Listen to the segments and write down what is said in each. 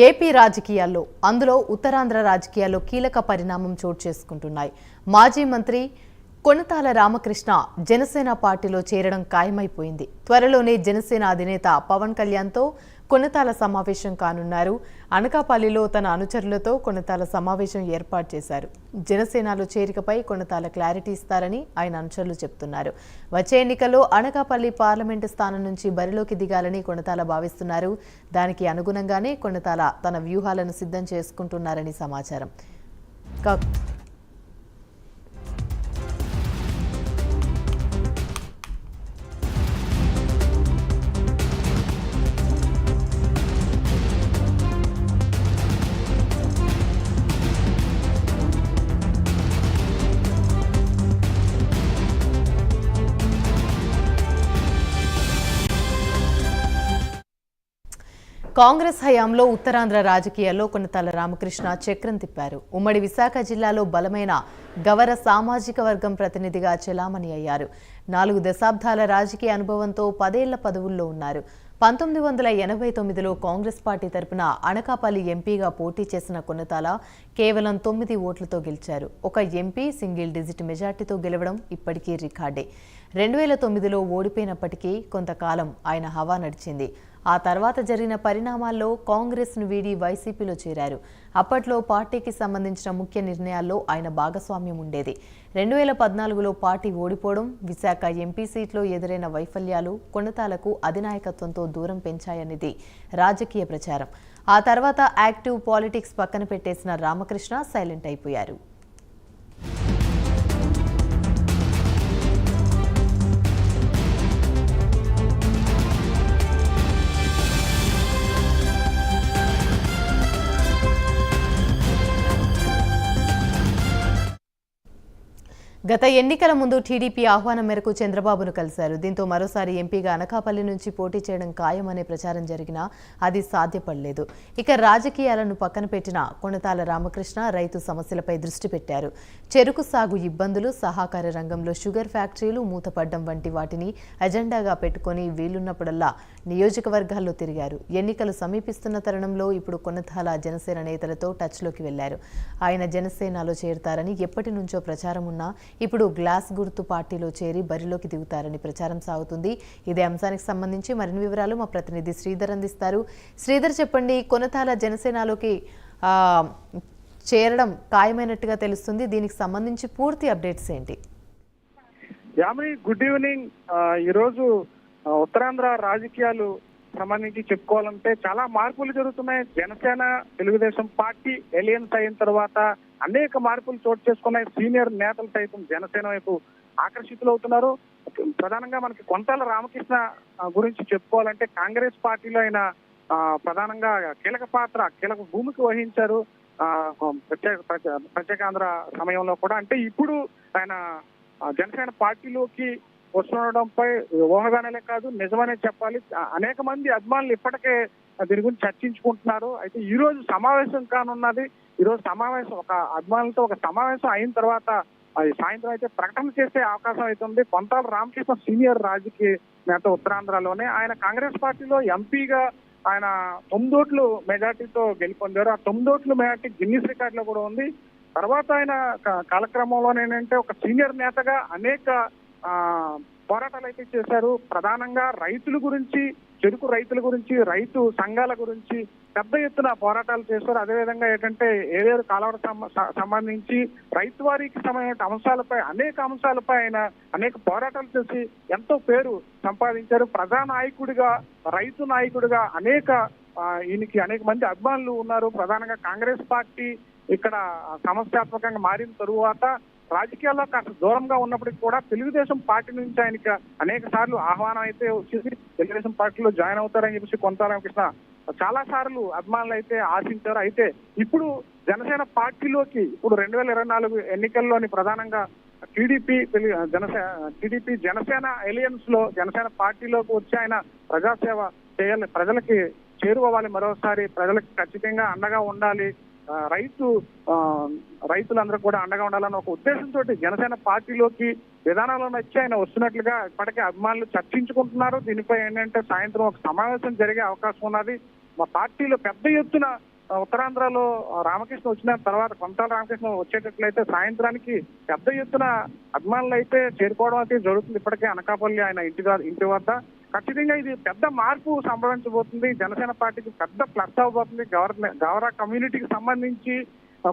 AP రాజకీయాల్లో అందులో ఉత్తరాంధ్ర రాజకీయాల్లో కీలక పరిణామం చోటు చేసుకుంటున్నాయి. మాజీ మంత్రి కొణతాల రామకృష్ణ జనసేన పార్టీలో చేరడం ఖాయమైపోయింది. త్వరలోనే జనసేన అధినేత పవన్ కళ్యాణ్తో కొణతాల సమావేశం కానున్నారు. అనకాపల్లిలో తన అనుచరులతో కొణతాల సమావేశం ఏర్పాటు చేశారు. జనసేనలో చేరికపై కొణతాల క్లారిటీ ఇస్తారని ఆయన అనుచరులు చెబుతున్నారు. వచ్చే ఎన్నికల్లో అనకాపల్లి పార్లమెంటు స్థానం నుంచి బరిలోకి దిగాలని కొణతాల భావిస్తున్నారు. దానికి అనుగుణంగానే కొణతాల తన వ్యూహాలను సిద్ధం చేసుకుంటున్నారని సమాచారం. కాంగ్రెస్ హయాంలో ఉత్తరాంధ్ర రాజకీయాల్లో కొణతాల రామకృష్ణ చక్రం తిప్పారు. ఉమ్మడి విశాఖ జిల్లాలో బలమైన గవర సామాజిక వర్గం ప్రతినిధిగా చెలామణి అయ్యారు. 4 దశాబ్దాల రాజకీయ అనుభవంతో 10 ఏళ్ల పదవుల్లో ఉన్నారు. 1989లో కాంగ్రెస్ పార్టీ తరపున అనకాపల్లి ఎంపీగా పోటీ చేసిన కొణతాల కేవలం 9 ఓట్లతో గెలిచారు. ఒక ఎంపీ సింగిల్ డిజిట్ మెజార్టీతో గెలవడం ఇప్పటికీ రికార్డే. 2009లో ఓడిపోయినప్పటికీ కొంతకాలం ఆయన హవా నడిచింది. ఆ తర్వాత జరిగిన పరిణామాల్లో కాంగ్రెస్ను వీడి వైసీపీలో చేరారు. అప్పట్లో పార్టీకి సంబంధించిన ముఖ్య నిర్ణయాల్లో ఆయన భాగస్వామ్యం ఉండేది. 2014లో పార్టీ ఓడిపోవడం, విశాఖ ఎంపీ సీట్లో ఎదురైన వైఫల్యాలు కొణతాలకు అధినాయకత్వంతో దూరం పెంచాయనేది రాజకీయ ప్రచారం. ఆ తర్వాత యాక్టివ్ పాలిటిక్స్ పక్కన పెట్టేసిన రామకృష్ణ సైలెంట్ అయిపోయారు. గత ఎన్నికల ముందు టీడీపీ ఆహ్వానం మేరకు చంద్రబాబును కలిశారు. దీంతో మరోసారి ఎంపీగా అనకాపల్లి నుంచి పోటీ చేయడం ఖాయమనే ప్రచారం జరిగినా అది సాధ్యపడలేదు. ఇక రాజకీయాలను పక్కన పెట్టిన కొణతాల రామకృష్ణ రైతు సమస్యలపై దృష్టి పెట్టారు. చెరుకు సాగు ఇబ్బందులు, సహకార రంగంలో షుగర్ ఫ్యాక్టరీలు మూతపడ్డం వంటి వాటిని అజెండాగా పెట్టుకుని వీలున్నప్పుడల్లా నియోజకవర్గాల్లో తిరిగారు. ఎన్నికలు సమీపిస్తున్న తరుణంలో ఇప్పుడు కొణతాల జనసేన నేతలతో టచ్లోకి వెళ్లారు. ఆయన జనసేనలో చేరతారని ఎప్పటి నుంచో ప్రచారం ఉన్నా ఇప్పుడు గ్లాస్ గుర్తు పార్టీలో చేరి బరిలోకి దిగుతారని ప్రచారం సాగుతుంది. ఇదే అంశానికి సంబంధించి మరిన్ని వివరాలు మా ప్రతినిధి శ్రీధర్ అందిస్తారు. శ్రీధర్, చెప్పండి, కొణతాల జనసేనలోకి చేరడం ఖాయమైనట్టుగా తెలుస్తుంది. దీనికి సంబంధించి పూర్తి అప్డేట్స్ ఏంటి? Yamini, good evening. ఈరోజు ఉత్తరాంధ్ర రాజకీయాలు సంబంధించి చెప్పుకోవాలంటే చాలా మార్పులు జరుగుతున్నాయి. జనసేన తెలుగుదేశం పార్టీ ఎలియన్స్ అయిన తర్వాత అనేక మార్పులు చోటు చేసుకున్నాయి. సీనియర్ నేతలు సైతం జనసేన వైపు ఆకర్షితులవుతున్నారు. ప్రధానంగా మనకి కొణతాల రామకృష్ణ గురించి చెప్పుకోవాలంటే కాంగ్రెస్ పార్టీలో ఆయన ప్రధానంగా కీలక భూమికి వహించారు. ప్రత్యేకాంధ్ర సమయంలో కూడా. అంటే ఇప్పుడు ఆయన జనసేన పార్టీలోకి వస్తుండడంపై ఊహగానే కాదు, నిజమనే చెప్పాలి. అనేక మంది అభిమానులు ఇప్పటికే దీని గురించి చర్చించుకుంటున్నారు. అయితే ఈ రోజు సమావేశం కానున్నది. ఈ రోజు సమావేశం ఒక అభిమానులతో ఒక సమావేశం అయిన తర్వాత సాయంత్రం అయితే ప్రకటన చేసే అవకాశం అయితే ఉంది. కొణతాల రామకృష్ణ సీనియర్ రాజకీయ నేత ఉత్తరాంధ్రలోనే. ఆయన కాంగ్రెస్ పార్టీలో ఎంపీగా ఆయన 9 ఓట్ల మెజార్టీతో గెలుపొందారు. ఆ 9 ఓట్ల మెజార్టీ గిన్నిస్ రికార్డులో కూడా ఉంది. తర్వాత ఆయన కాలక్రమంలో ఏంటంటే ఒక సీనియర్ నేతగా అనేక పోరాటాలు అయితే చేశారు. ప్రధానంగా రైతుల గురించి, చెరుకు రైతుల గురించి, రైతు సంఘాల గురించి పెద్ద ఎత్తున పోరాటాలు చేశారు. అదేవిధంగా ఏంటంటే ఏవేరు కాలువలకు సంబంధించి రైతు వారికి సంబంధించిన అంశాలపై అనేక అంశాలపై ఆయన అనేక పోరాటాలు చేసి ఎంతో పేరు సంపాదించారు. ప్రజానాయకుడిగా, రైతు నాయకుడిగా ఈయనకి అనేక మంది అభిమానులు ఉన్నారు. ప్రధానంగా కాంగ్రెస్ పార్టీ ఇక్కడ సమస్యాత్మకంగా మారిన తరువాత రాజకీయాల్లో కాస్త దూరంగా ఉన్నప్పటికీ కూడా తెలుగుదేశం పార్టీ నుంచి ఆయనకి అనేక సార్లు ఆహ్వానం అయితే వచ్చేసి తెలుగుదేశం పార్టీలో జాయిన్ అవుతారని చెప్పేసి కొణతాల రామకృష్ణ చాలా సార్లు అభిమానులు అయితే ఆశించారు. అయితే ఇప్పుడు జనసేన పార్టీలోకి ఇప్పుడు 2024 ఎన్నికల్లోని ప్రధానంగా టీడీపీ జనసేన ఎలియన్స్ లో జనసేన పార్టీలోకి వచ్చి ఆయన ప్రజాసేవ చేయాలి, ప్రజలకి చేరుకోవాలి, మరోసారి ప్రజలకు ఖచ్చితంగా అండగా ఉండాలి, రైతులందరూ కూడా అండగా ఉండాలన్న ఒక ఉద్దేశంతో జనసేన పార్టీలోకి విధానాలను వచ్చి ఆయన వస్తున్నట్లుగా ఇప్పటికే అభిమానులు చర్చించుకుంటున్నారు. దీనిపై ఏంటంటే సాయంత్రం ఒక సమావేశం జరిగే అవకాశం ఉన్నది. మా పార్టీలో పెద్ద ఎత్తున ఉత్తరాంధ్రలో రామకృష్ణ వచ్చిన తర్వాత కొంతాల రామకృష్ణ వచ్చేటట్లయితే సాయంత్రానికి పెద్ద ఎత్తున అభిమానులు అయితే చేరుకోవడం అయితే జరుగుతుంది. ఇప్పటికే అనకాపల్లి ఆయన ఇంటి వద్ద ఖచ్చితంగా ఇది పెద్ద మార్పు సంభవించబోతుంది. జనసేన పార్టీకి పెద్ద ప్లస్ అవబోతుంది. గవర కమ్యూనిటీకి సంబంధించి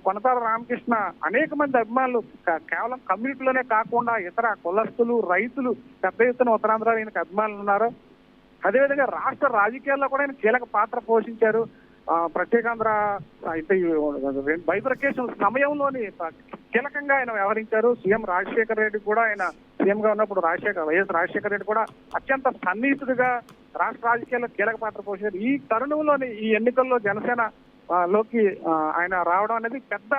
కొనతాల రామకృష్ణ అనేక మంది అభిమానులు కేవలం కమ్యూనిటీలోనే కాకుండా ఇతర కులస్తులు, రైతులు పెద్ద ఎత్తున ఉత్తరాంధ్రలో ఈయనకు అభిమానులు ఉన్నారు. అదేవిధంగా రాష్ట్ర రాజకీయాల్లో కూడా ఆయన కీలక పాత్ర పోషించారు. ప్రత్యేకాంధ్ర బైఫర్కేషన్ సమయంలోని కీలకంగా ఆయన వ్యవహరించారు. సీఎం రాజశేఖర రెడ్డి కూడా ఆయన సీఎం గా ఉన్నప్పుడు వైఎస్ రాజశేఖర రెడ్డి కూడా అత్యంత సన్నిహితుడిగా రాష్ట్ర రాజకీయాల్లో కీలక పాత్ర పోషించారు. ఈ తరుణంలోని ఈ ఎన్నికల్లో జనసేన లోకి ఆయన రావడం అనేది పెద్ద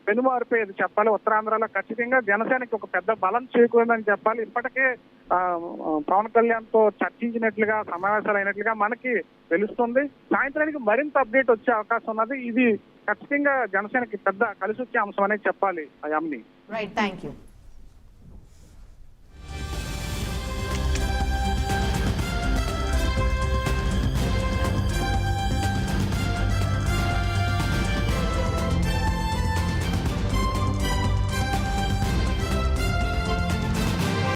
పెనుమారిపోయేది చెప్పాలి. ఉత్తరాంధ్రలో ఖచ్చితంగా జనసేనకి ఒక పెద్ద బలం చేకూరిందని చెప్పాలి. ఇప్పటికే పవన్ కళ్యాణ్ తో చర్చించినట్లుగా సమావేశాలు అయినట్లుగా మనకి తెలుస్తుంది. సాయంత్రానికి మరింత అప్డేట్ వచ్చే అవకాశం ఉన్నది. ఇది ఖచ్చితంగా జనసేనకి పెద్ద కలిసి వచ్చే అంశం అనేది చెప్పాలి. యామిని. Right, thank you.